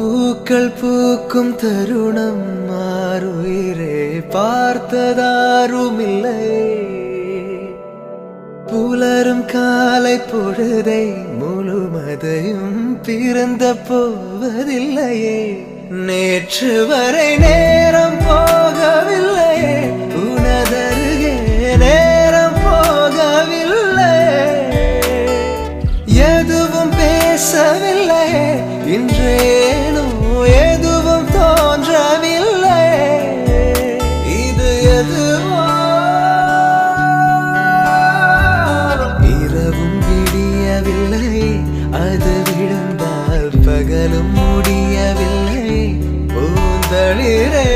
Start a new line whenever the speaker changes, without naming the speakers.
பூக்கள் பூக்கும் தருணம் மாறுயிரே பார்த்ததாருமில்லை. புலரும் காலை பொழுதை முழுமதையும் பிறந்த போவதில்லையே. நேற்று வரை நேரம் போகவில்லையே, உனதருகே நேரம் போகவில்லை. எதுவும் பேசவில்லையே, இன்றேனோ எதுவும் தோன்றவில்லை. இது எதுவோ இரவும் விடியவில்லை, அது விழுந்தால் பகலும் முடியவில்லை. பூந்தளிரே